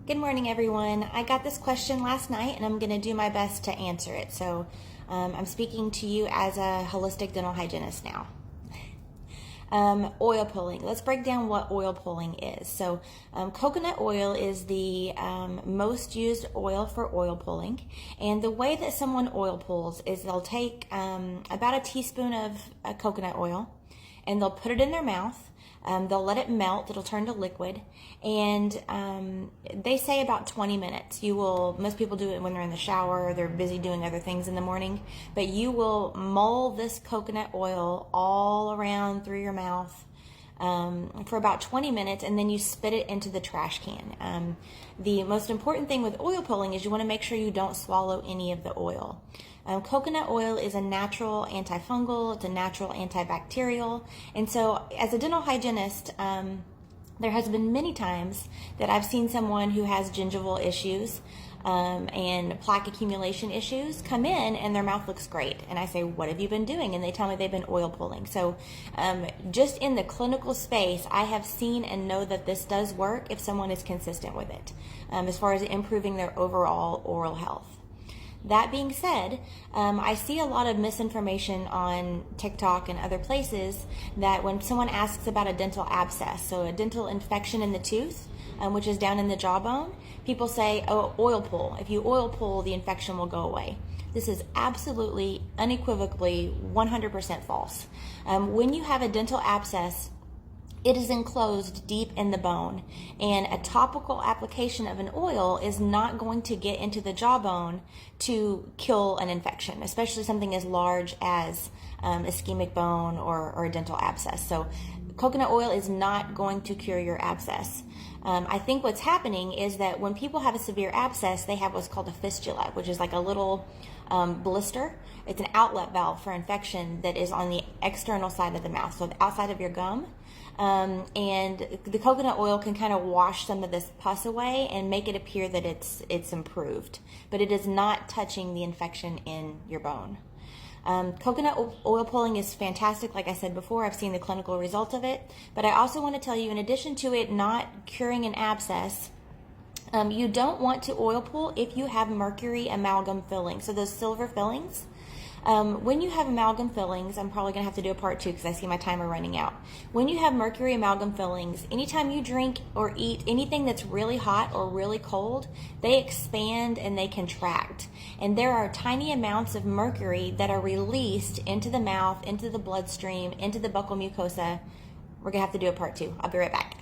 Good morning, everyone. I got this question last night and I'm going to do my best to answer it. So I'm speaking to you as a holistic dental hygienist now. Oil pulling. Let's break down what oil pulling is. So coconut oil is the most used oil for oil pulling. And the way that someone oil pulls is they'll take about a teaspoon of coconut oil and they'll put it in their mouth. They'll let it melt. It'll turn to liquid, and they say about 20 minutes. Most people do it when they're in the shower or they're busy doing other things in the morning, but you will mull this coconut oil all around through your mouth for about 20 minutes, and then you spit it into the trash can. The most important thing with oil pulling is you want to make sure you don't swallow any of the oil. Coconut oil is a natural antifungal, it's a natural antibacterial, and so as a dental hygienist, there has been many times that I've seen someone who has gingival issues and plaque accumulation issues come in and their mouth looks great. And I say, what have you been doing? And they tell me they've been oil pulling. So just in the clinical space, I have seen and know that this does work if someone is consistent with it as far as improving their overall oral health. That being said, I see a lot of misinformation on TikTok and other places that when someone asks about a dental abscess, so a dental infection in the tooth, which is down in the jawbone, people say, oh, oil pull. If you oil pull, the infection will go away. This is absolutely, unequivocally, 100% false. When you have a dental abscess, it is enclosed deep in the bone, and a topical application of an oil is not going to get into the jawbone to kill an infection, especially something as large as ischemic bone or a dental abscess. So coconut oil is not going to cure your abscess. I think what's happening is that when people have a severe abscess, they have what's called a fistula, which is like a little blister. It's an outlet valve for infection that is on the external side of the mouth, so the outside of your gum. And the coconut oil can kind of wash some of this pus away and make it appear that it's improved, but it is not touching the infection in your bone. Coconut oil pulling is fantastic. Like I said before, I've seen the clinical results of it, but I also want to tell you, in addition to it not curing an abscess, you don't want to oil pull if you have mercury amalgam fillings. So those silver fillings, when you have amalgam fillings, I'm probably going to have to do a part 2 because I see my timer running out. When you have mercury amalgam fillings, anytime you drink or eat anything that's really hot or really cold, they expand and they contract. And there are tiny amounts of mercury that are released into the mouth, into the bloodstream, into the buccal mucosa. We're going to have to do a part 2. I'll be right back.